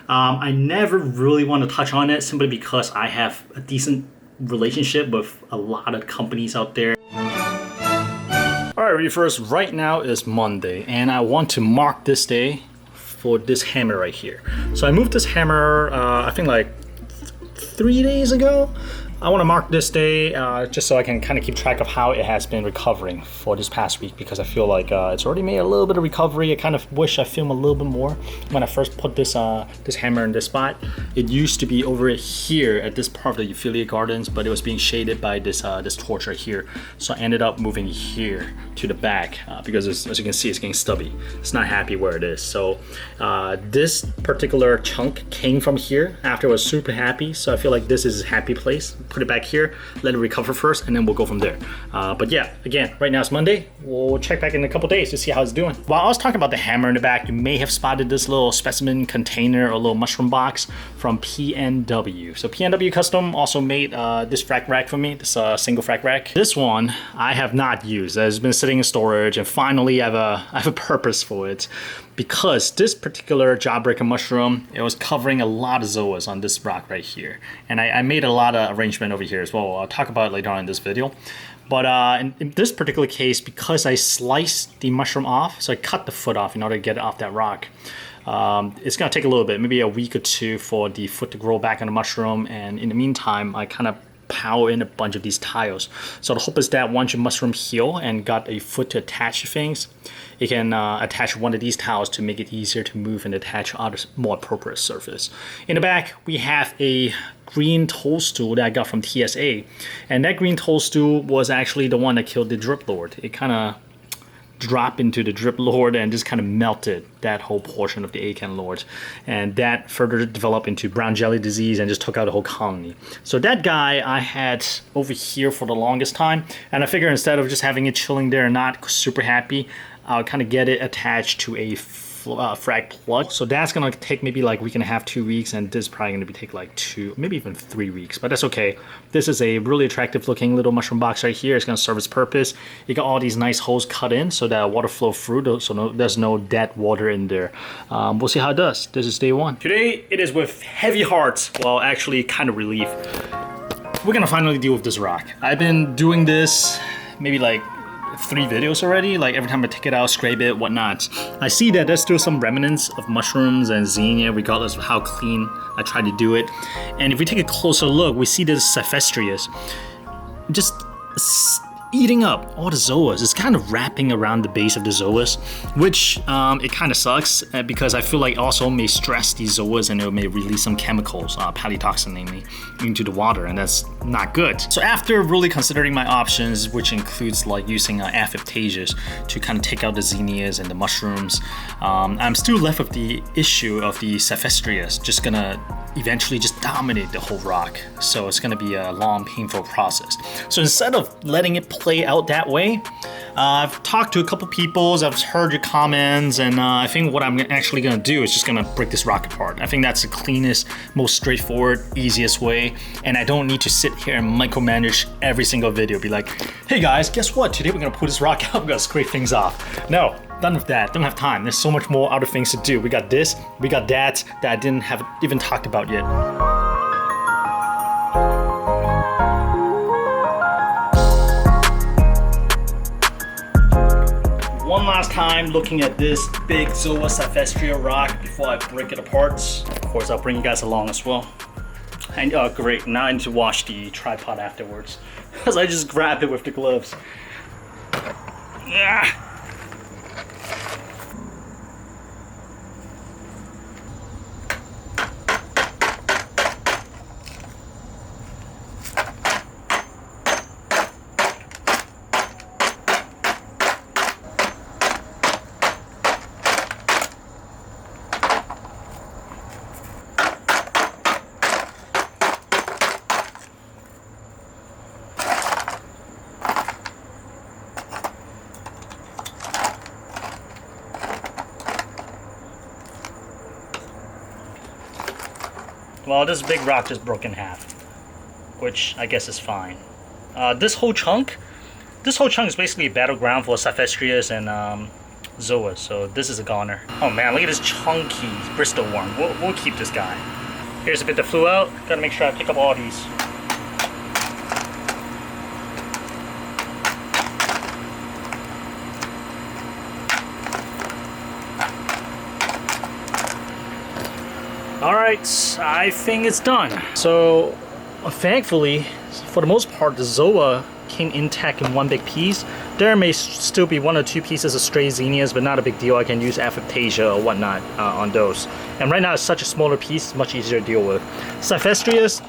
I never really want to touch on it simply because I have a decent relationship with a lot of companies out there. Alright, Reefers, right now is Monday and I want to mark this day for this hammer right here. So I moved this hammer, I think like 3 days ago. I want to mark this day just so I can kind of keep track of how it has been recovering for this past week, because I feel like it's already made a little bit of recovery. I kind of wish I filmed a little bit more when I first put this this hammer in this spot. It used to be over here at this part of the affiliate gardens, but it was being shaded by this this torch right here. So I ended up moving here to the back because as you can see, it's getting stubby. It's not happy where it is. So this particular chunk came from here after I was super happy. So I feel like this is a happy place. Put it back here, let it recover first, and then we'll go from there. But yeah, again, right now it's Monday. We'll check back in a couple days to see how it's doing. While I was talking about the hammer in the back, you may have spotted this little specimen container or little mushroom box from PNW. So PNW Custom also made this frac rack for me, this single frac rack. This one I have not used. It's been sitting in storage, and finally I have a purpose for it. Because this particular jawbreaker mushroom, it was covering a lot of zoas on this rock right here. And I made a lot of arrangement over here as well. I'll talk about it later on in this video. But in this particular case, because I sliced the mushroom off, so I cut the foot off in order to get it off that rock. It's gonna take a little bit, maybe a week or two for the foot to grow back on the mushroom. And in the meantime, I kind of power in a bunch of these tiles. So the hope is that once your mushroom heal and got a foot to attach to things, you can attach one of these tiles to make it easier to move and attach other more appropriate surface. In the back, we have a green toadstool that I got from TSA, and that green toadstool was actually the one that killed the drip lord. It kind of dropped into the drip lord and just kind of melted that whole portion of the acan lord, and that further developed into brown jelly disease and just took out the whole colony. So that guy I had over here for the longest time, and I figured instead of just having it chilling there and not super happy, I'll kind of get it attached to a frag plug. So that's gonna take maybe like a week and a half, 2 weeks, and this is probably gonna take like 2, maybe even 3 weeks, but that's okay. This is a really attractive looking little mushroom box right here. It's gonna serve its purpose. You got all these nice holes cut in so that water flow through, so there's no dead water in there. We'll see how it does. This is day one. Today it is with heavy hearts, well actually kind of relief. We're gonna finally deal with this rock. I've been doing this maybe like 3 videos already, like every time I take it out, scrape it, whatnot. I see that there's still some remnants of mushrooms and xenia, regardless of how clean I try to do it. And if we take a closer look, we see this Saphestrius just eating up all the zoas. It's kind of wrapping around the base of the zoas, which it kind of sucks because I feel like also may stress these zoas and it may release some chemicals, palytoxin namely, into the water, and that's not good. So after really considering my options, which includes like using apoptages to kind of take out the xenias and the mushrooms, I'm still left with the issue of the Saphestrius just gonna eventually just dominate the whole rock. So it's gonna be a long, painful process. So instead of letting it play out that way, I've talked to a couple people, I've heard your comments, and I think what I'm actually gonna do is just gonna break this rock apart. I think that's the cleanest, most straightforward, easiest way, and I don't need to sit here and micromanage every single video, be like, hey guys, guess what? Today we're gonna pull this rock out, we're gonna scrape things off. No, done with that, don't have time. There's so much more other things to do. We got this, we got that I didn't have even talked about yet. One last time looking at this big Zoa Sapphestria rock before I break it apart. Of course, I'll bring you guys along as well. And great, now I need to wash the tripod afterwards, because I just grabbed it with the gloves. Yeah. Well, this big rock just broke in half, which I guess is fine. This whole chunk is basically a battleground for Saphestrius and Zoa, so this is a goner. Oh man, look at this chunky Bristol worm. We'll keep this guy. Here's a bit that flew out. Gotta make sure I pick up all these. Alright, I think it's done. So, thankfully, for the most part, the Zoa came intact in one big piece. There may still be 1 or 2 pieces of stray zinnias, but not a big deal. I can use Aphantasia or whatnot on those. And right now, it's such a smaller piece, it's much easier to deal with. Cyphestrias,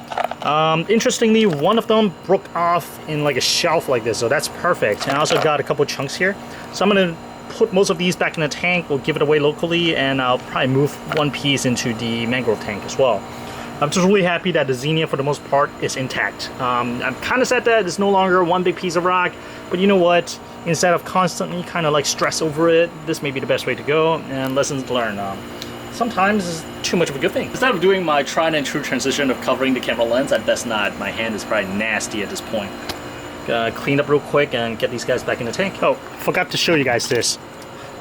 interestingly, one of them broke off in like a shelf like this, so that's perfect. And I also got a couple chunks here. So I'm gonna put most of these back in the tank. We'll give it away locally, and I'll probably move one piece into the mangrove tank as well. I'm just really happy that the zinnia, for the most part, is intact. I'm kind of sad that it's no longer one big piece of rock, but you know what? Instead of constantly kind of like stress over it, this may be the best way to go, and lessons learned. Sometimes it's too much of a good thing. Instead of doing my tried and true transition of covering the camera lens, I'd best not. My hand is probably nasty at this point. Clean up real quick and get these guys back in the tank. Oh, forgot to show you guys this.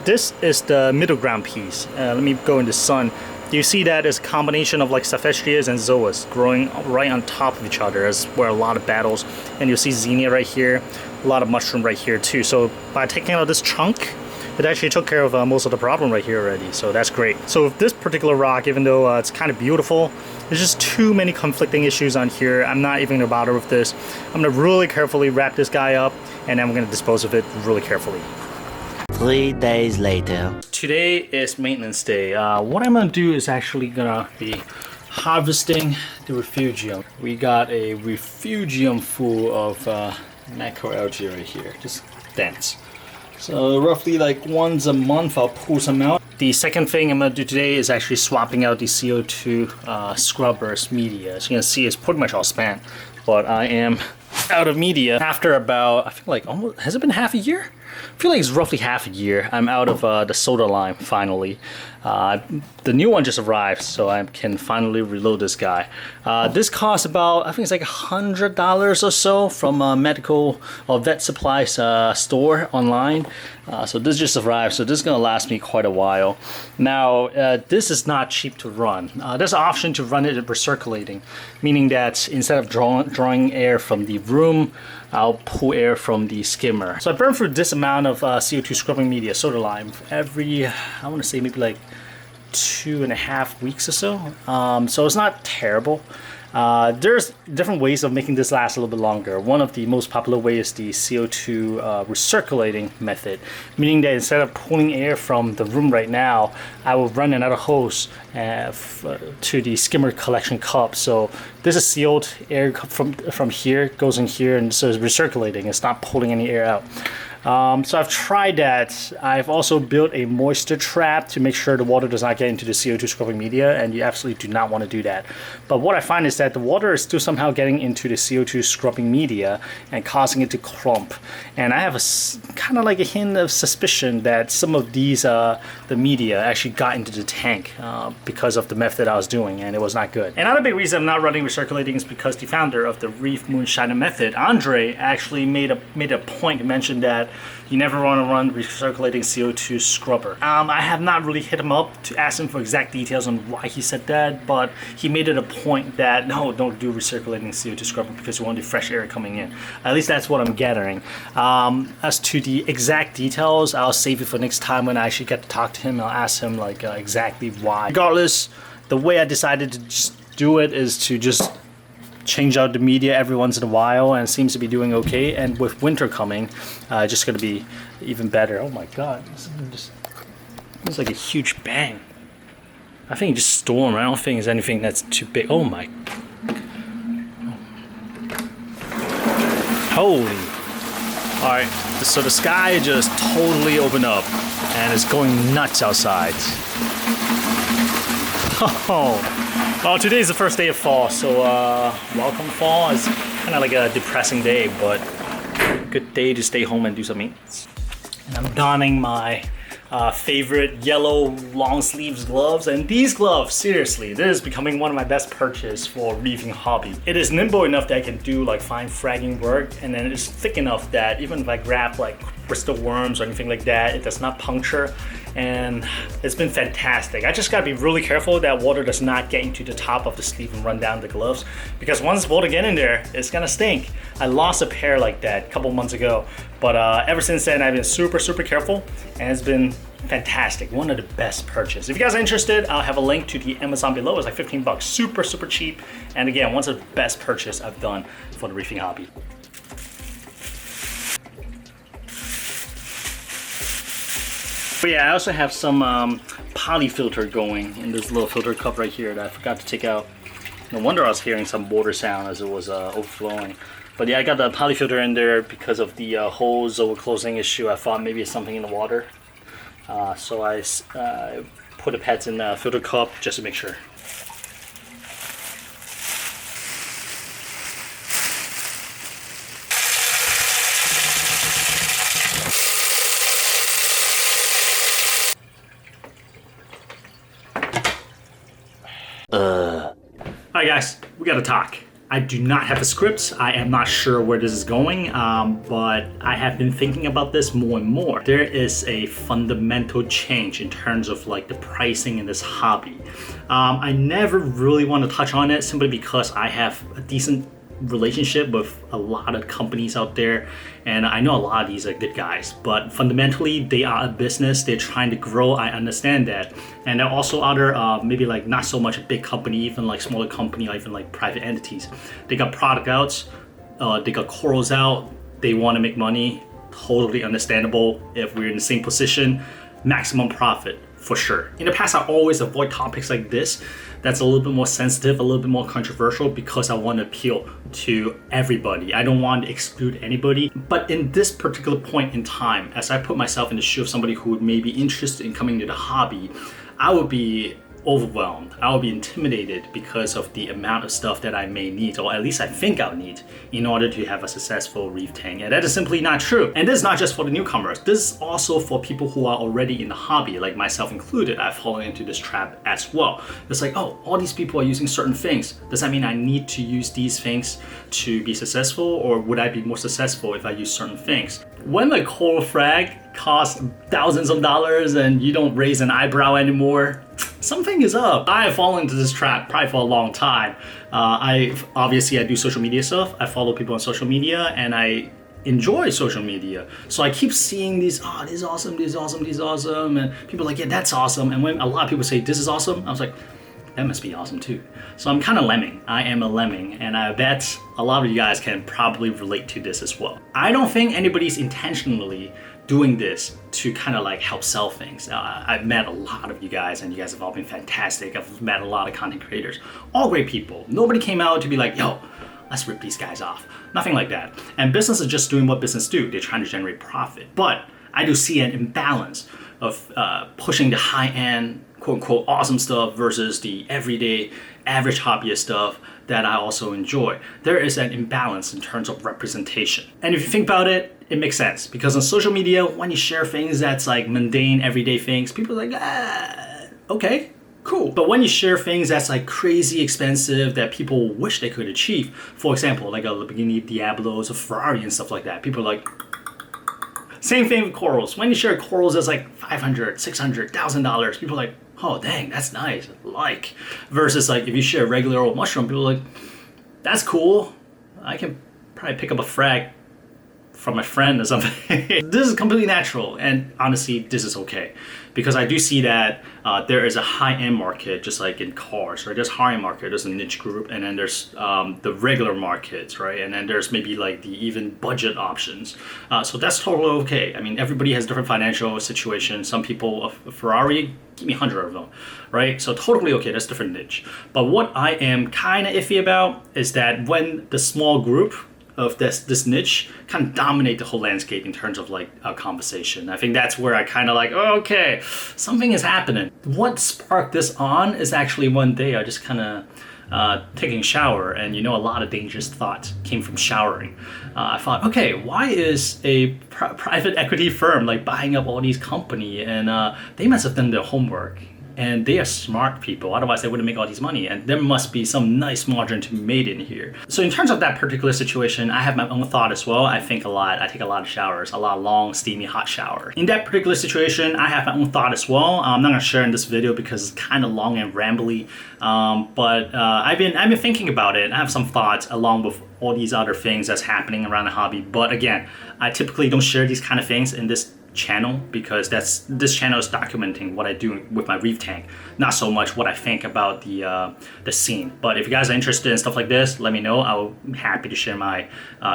This is the middle ground piece. Let me go in the sun. You see that it's a combination of like Cyphestrias and Zoas growing right on top of each other. That's where a lot of battles. And you'll see zinnia right here, a lot of mushroom right here too. So by taking out this chunk, it actually took care of most of the problem right here already. So that's great. So this particular rock, even though it's kind of beautiful, there's just too many conflicting issues on here. I'm not even gonna bother with this. I'm gonna really carefully wrap this guy up, and then I'm gonna dispose of it really carefully. 3 days later. Today is maintenance day. What I'm gonna do is actually gonna be harvesting the refugium. We got a refugium full of macroalgae right here, just dense. So roughly like once a month I'll pull some out. The second thing I'm gonna do today is actually swapping out the CO2 scrubbers media. As you can see, it's pretty much all spent, but I am out of media after about, I feel like almost, has it been half a year? I feel like it's roughly half a year. I'm out of the soda lime finally. The new one just arrived, so I can finally reload this guy. This costs about, I think it's like $100 or so from a medical or vet supplies store online. So this just arrived, so this is gonna last me quite a while. Now, this is not cheap to run. There's an option to run it recirculating, meaning that instead of drawing air from the room, I'll pull air from the skimmer. So I burn through this amount of CO2 scrubbing media, soda lime, every, I want to say maybe like 2.5 weeks or so. So it's not terrible. There's different ways of making this last a little bit longer. One of the most popular ways is the CO2 recirculating method, meaning that instead of pulling air from the room right now, I will run another hose to the skimmer collection cup. So this is sealed air from here, goes in here, and so it's recirculating. It's not pulling any air out. So I've tried that. I've also built a moisture trap to make sure the water does not get into the CO2 scrubbing media, and you absolutely do not want to do that. But what I find is that the water is still somehow getting into the CO2 scrubbing media and causing it to clump. And I have a kind of like a hint of suspicion that some of these, the media actually got into the tank because of the method I was doing, and it was not good. Another big reason I'm not running recirculating is because the founder of the Reef Moonshiner method, Andre, actually made a point to mention that you never want to run recirculating CO2 scrubber. I have not really hit him up to ask him for exact details on why he said that, but he made it a point that no, don't do recirculating CO2 scrubber because you want the fresh air coming in. At least that's what I'm gathering. As to the exact details, I'll save it for next time when I actually get to talk to him. I'll ask him like exactly why. Regardless, the way I decided to just do it is to just change out the media every once in a while, and it seems to be doing okay. And with winter coming, just going to be even better. Oh my god, it's like a huge bang. I think just storm. I don't think it's anything that's too big. Oh my, holy. All right, so the sky just totally opened up and it's going nuts outside. Oh, today's the first day of fall, so welcome fall. It's kind of like a depressing day, but good day to stay home and do some maintenance. And I'm donning my favorite yellow long sleeves gloves, and these gloves, seriously, this is becoming one of my best purchases for reefing hobby. It is nimble enough that I can do like fine fragging work, and then it's thick enough that even if I grab like crystal worms or anything like that, it does not puncture, and it's been fantastic. I just gotta be really careful that water does not get into the top of the sleeve and run down the gloves, because once water get in there, it's gonna stink. I lost a pair like that a couple months ago, but ever since then I've been super careful, and it's been fantastic. One of the best purchases. If you guys are interested, I'll have a link to the Amazon below. It's like 15 bucks, super cheap, and again, one of the best purchases I've done for the reefing hobby. But yeah, I also have some poly filter going in this little filter cup right here that I forgot to take out. No wonder I was hearing some water sound as it was overflowing. But yeah, I got the poly filter in there because of the hose overclosing issue. I thought maybe it's something in the water. So I put the pads in the filter cup just to make sure. Alright guys, we gotta talk. I do not have a script. I am not sure where this is going, but I have been thinking about this more and more. There is a fundamental change in terms of like the pricing in this hobby. I never really want to touch on it simply because I have a decent relationship with a lot of companies out there, and I know a lot of these are good guys, but fundamentally they are a business. They're trying to grow. I understand that, and there are also other maybe like not so much a big company, even like smaller company, or even like private entities. They got product outs, they got corals out, they want to make money. Totally understandable. If we're in the same position, maximum profit for sure. In the past, I always avoid topics like this that's a little bit more sensitive, a little bit more controversial, because I want to appeal to everybody. I don't want to exclude anybody. But in this particular point in time, as I put myself in the shoe of somebody who may be interested in coming to the hobby, I would be overwhelmed. I would be intimidated because of the amount of stuff that I may need, or at least I think I'll need, in order to have a successful reef tank. And that is simply not true. And this is not just for the newcomers. This is also for people who are already in the hobby, like myself included. I've fallen into this trap as well. It's like, oh, all these people are using certain things. Does that mean I need to use these things to be successful, or would I be more successful if I use certain things? When the coral frag costs thousands of dollars and you don't raise an eyebrow anymore, something is up. I have fallen into this trap probably for a long time. I do social media stuff. I follow people on social media, and I enjoy social media. So I keep seeing these, this is awesome, this is awesome, this is awesome, and people are like, yeah, that's awesome. And when a lot of people say this is awesome, I was like, that must be awesome too. So I'm kind of lemming. I am a lemming, and I bet a lot of you guys can probably relate to this as well. I don't think anybody's intentionally doing this to kind of like help sell things. I've met a lot of you guys, and you guys have all been fantastic. I've met a lot of content creators, all great people. Nobody came out to be like, yo, let's rip these guys off. Nothing like that. And business is just doing what business do. They're trying to generate profit. But I do see an imbalance of pushing the high-end, quote-unquote, awesome stuff versus the everyday, average hobbyist stuff that I also enjoy. There is an imbalance in terms of representation. And if you think about it, it makes sense. Because on social media, when you share things that's like mundane, everyday things, people are like, okay, cool. But when you share things that's like crazy expensive that people wish they could achieve, for example, like a Lamborghini Diablos, a Ferrari and stuff like that, people are like, same thing with corals. When you share corals that's like $500, $600, $1,000, people are like, oh dang, that's nice, like. Versus like if you share a regular old mushroom, people are like, that's cool. I can probably pick up a frag from a friend or something. This is completely natural, and honestly, this is okay. Because I do see that there is a high-end market, just like in cars, right? There's high-end market, there's a niche group, and then there's the regular markets, right? And then there's maybe like the even budget options. So that's totally okay. I mean, everybody has different financial situations. Some people, a Ferrari, give me 100 of them, right? So totally okay, that's different niche. But what I am kind of iffy about is that when the small group of this niche kind of dominate the whole landscape in terms of like a conversation. I think that's where I kind of like, oh, okay, something is happening. What sparked this on is actually one day I just kind of taking a shower, and a lot of dangerous thoughts came from showering. I thought, okay, why is a private equity firm like buying up all these company, and they must have done their homework. And they are smart people, otherwise they wouldn't make all this money, and there must be some nice margin to be made in here. So in terms of that particular situation, I have my own thought as well. I think a lot, I take a lot of showers, a lot of long, steamy, hot showers. In that particular situation, I have my own thought as well. I'm not gonna share in this video because it's kind of long and rambly, but I've been thinking about it. I have some thoughts along with all these other things that's happening around the hobby, but again, I typically don't share these kind of things in this channel because this channel is documenting what I do with my reef tank, not so much what I think about the scene. But if you guys are interested in stuff like this, let me know. I'm happy to share my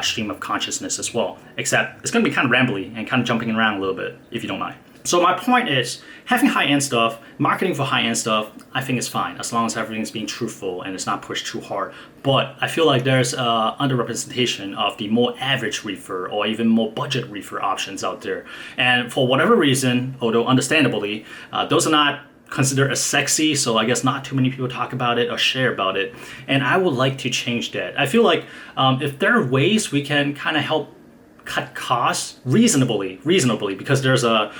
stream of consciousness as well, except it's gonna be kind of rambly and kind of jumping around a little bit, if you don't mind. So my point is, having high-end stuff, marketing for high-end stuff, I think is fine as long as everything's being truthful and it's not pushed too hard. But I feel like there's underrepresentation of the more average reefer or even more budget reefer options out there. And for whatever reason, although understandably, those are not considered as sexy, so I guess not too many people talk about it or share about it. And I would like to change that. I feel like if there are ways we can kind of help cut costs reasonably, because there's a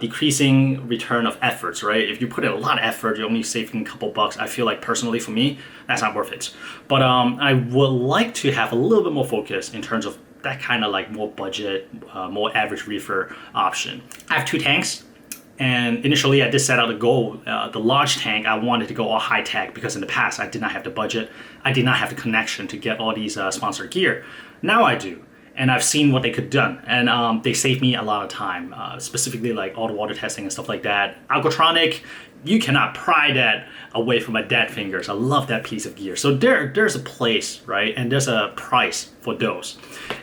decreasing return of efforts, right? If you put in a lot of effort, you're only saving a couple bucks. I feel like personally for me, that's not worth it. But I would like to have a little bit more focus in terms of that kind of like more budget, more average reefer option. I have 2 tanks. And initially I did set out a goal, the large tank, I wanted to go all high tech because in the past I did not have the budget. I did not have the connection to get all these sponsored gear. Now I do. And I've seen what they could done, and they saved me a lot of time, specifically like all the water testing and stuff like that. Algotronic, you cannot pry that away from my dead fingers. I love that piece of gear. So there's a place, right? And there's a price for those.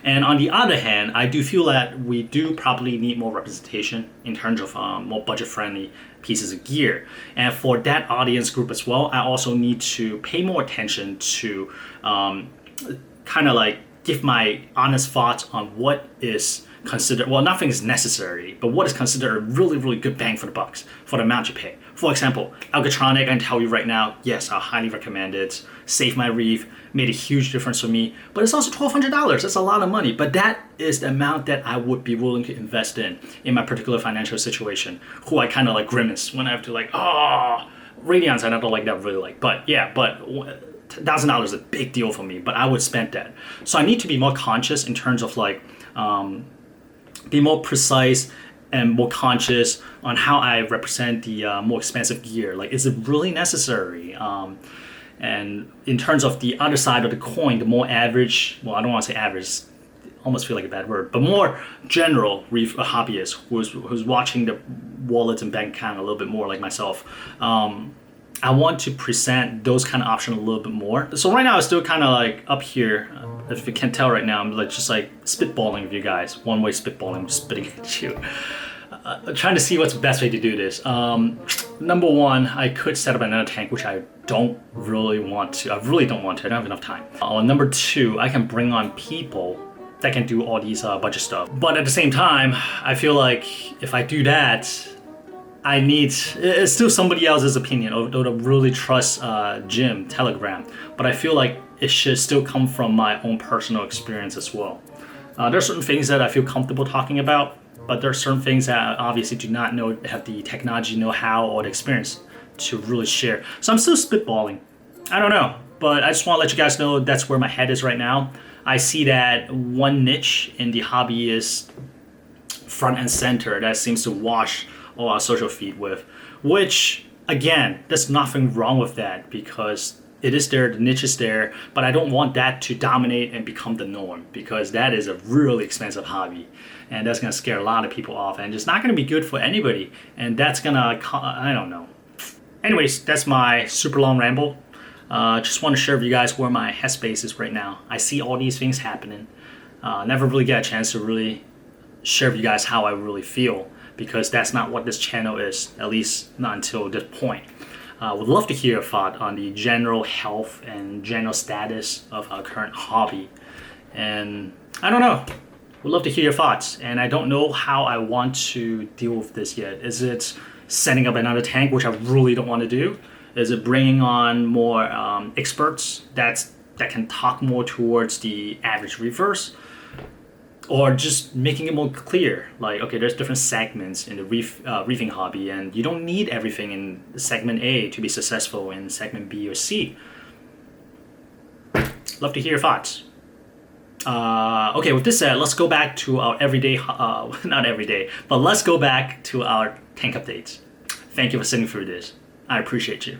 And on the other hand, I do feel that we do probably need more representation in terms of more budget-friendly pieces of gear. And for that audience group as well, I also need to pay more attention to kind of like give my honest thoughts on what is considered, well, nothing is necessary, but what is considered a really, really good bang for the bucks for the amount you pay. For example, Algotronic, I can tell you right now, yes, I highly recommend it. Saved my reef, made a huge difference for me, but it's also $1,200. That's a lot of money, but that is the amount that I would be willing to invest in my particular financial situation, who I kind of like grimace when I have to like, Radiance, I don't like that really like, but yeah, but $1,000 is a big deal for me, but I would spend that. So I need to be more conscious in terms of like, be more precise and more conscious on how I represent the more expensive gear. Like, is it really necessary? And in terms of the other side of the coin, the more average, well, I don't want to say average, almost feel like a bad word, but more general reef hobbyist who's watching the wallets and bank account a little bit more like myself. I want to present those kind of options a little bit more. So right now it's still kind of like up here. If you can't tell right now, I'm like just like spitballing with you guys. One-way spitballing, I'm just spitting at you. Trying to see what's the best way to do this. Number one, I could set up another tank, which I don't really want to. I really don't want to. I don't have enough time. Number two, I can bring on people that can do all these budget stuff. But at the same time, I feel like if I do that, it's still somebody else's opinion, although I really trust Jim Telegram, but I feel like it should still come from my own personal experience as well. There are certain things that I feel comfortable talking about, but there are certain things that I obviously do not have the technology know-how or the experience to really share. So I'm still spitballing. I don't know, but I just want to let you guys know that's where my head is right now. I see that one niche in the hobby is front and center that seems to wash our social feed with, which again, there's nothing wrong with that because it is there, the niche is there, but I don't want that to dominate and become the norm because that is a really expensive hobby and that's gonna scare a lot of people off and it's not gonna be good for anybody and that's gonna, I don't know. Anyways, that's my super long ramble. Just want to share with you guys where my headspace is right now. I see all these things happening. Never really get a chance to really share with you guys how I really feel, because that's not what this channel is, at least not until this point. Would love to hear your thought on the general health and general status of our current hobby. And I don't know, would love to hear your thoughts. And I don't know how I want to deal with this yet. Is it setting up another tank, which I really don't want to do? Is it bringing on more experts that can talk more towards the average reefers? Or just making it more clear, like, okay, there's different segments in the reefing hobby, and you don't need everything in segment A to be successful in segment B or C. Love to hear your thoughts. Okay, with this said, let's go back to our everyday, not everyday, but let's go back to our tank updates. Thank you for sitting through this. I appreciate you.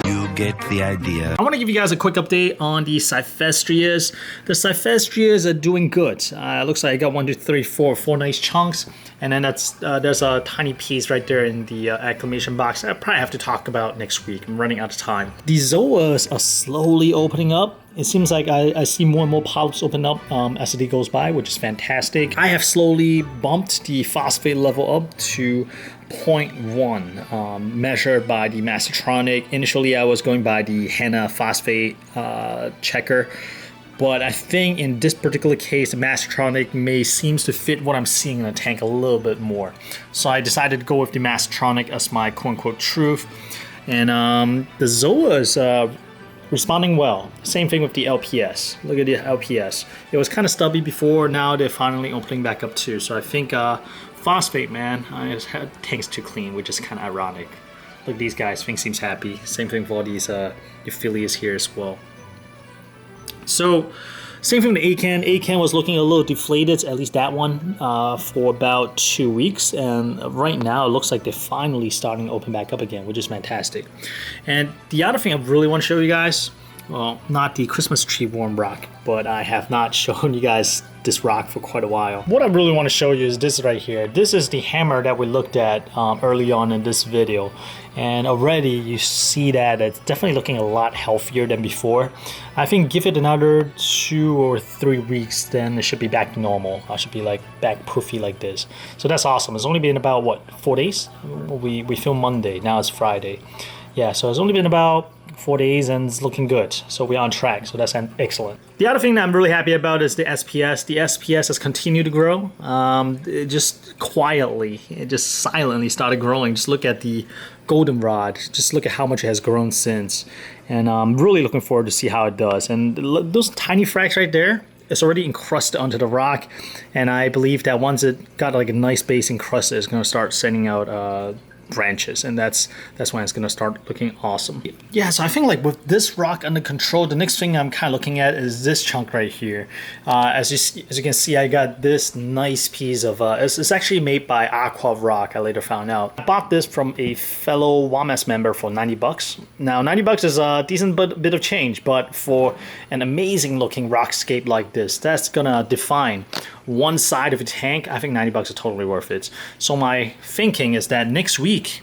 You get the idea. I want to give you guys a quick update on the Cyphestrias. The Cyphestrias are doing good. Looks like I got 1, 2, 3, 4 nice chunks, and then there's a tiny piece right there in the acclimation box. I probably have to talk about next week. I'm running out of time. The zoas are slowly opening up. It seems like I see more and more polyps open up as the day goes by, which is fantastic. I have slowly bumped the phosphate level up to 0.1 measured by the Mastertronic. Initially, I was going by the Henna phosphate checker, but I think in this particular case, the Mastertronic seems to fit what I'm seeing in the tank a little bit more. So I decided to go with the Mastertronic as my quote-unquote truth. And the Zoa is responding well. Same thing with the LPS. Look at the LPS. It was kind of stubby before, now they're finally opening back up too. So I think phosphate, man, I just had tanks too clean, which is kind of ironic. Look, these guys, thing seems happy. Same thing for all these affiliates here as well. So, same thing with the ACAN. ACAN was looking a little deflated, at least that one, for about 2 weeks. And right now, it looks like they're finally starting to open back up again, which is fantastic. And the other thing I really want to show you guys, well, not the Christmas tree worm rock, but I have not shown you guys this rock for quite a while. What I really want to show you is this right here. This is the hammer that we looked at early on in this video. And already you see that it's definitely looking a lot healthier than before. I think give it another 2 or 3 weeks, then it should be back to normal. I should be like back poofy like this. So that's awesome. It's only been about, what, 4 days? We filmed Monday, now it's Friday. Yeah, so it's only been about 4 days and it's looking good. So we're on track, so that's excellent. The other thing that I'm really happy about is the SPS. The SPS has continued to grow. It just quietly, it just silently started growing. Just look at the goldenrod. Just look at how much it has grown since. And I'm really looking forward to see how it does. And those tiny fracks right there, it's already encrusted onto the rock. And I believe that once it got like a nice base encrusted, it's going to start sending out branches, and that's when it's gonna start looking awesome. Yeah, so I think like with this rock under control, the next thing I'm kind of looking at is this chunk right here. As you can see, I got this nice piece of it's actually made by Aqua Rock. I later found out. I bought this from a fellow WAMS member for 90 bucks. Now 90 bucks is a decent bit of change, but for an amazing looking rockscape like this, that's gonna define one side of a tank. I think 90 bucks is totally worth it. So my thinking is that next week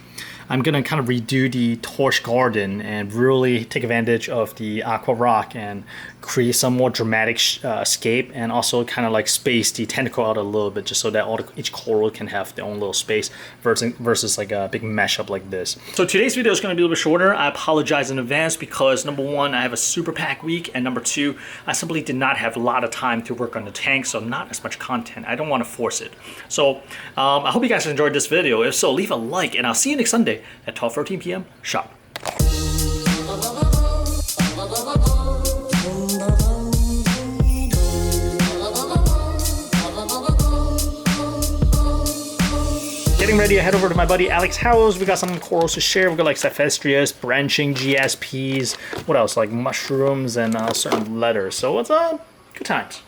I'm gonna kind of redo the torch garden and really take advantage of the Aqua Rock and create some more dramatic scape, and also kind of like space the tentacle out a little bit, just so that each coral can have their own little space versus like a big mashup like this. So today's video is going to be a little bit shorter. I apologize in advance because number one, I have a super packed week, and number two, I simply did not have a lot of time to work on the tank, so not as much content. I don't want to force it. So I hope you guys enjoyed this video. If so, leave a like, and I'll see you next Sunday at 12:13 p.m. sharp. Getting ready to head over to my buddy Alex house. We got some corals to share. We got like Cyphestrias, branching, GSPs, what else, like mushrooms and certain letters. So it's good times.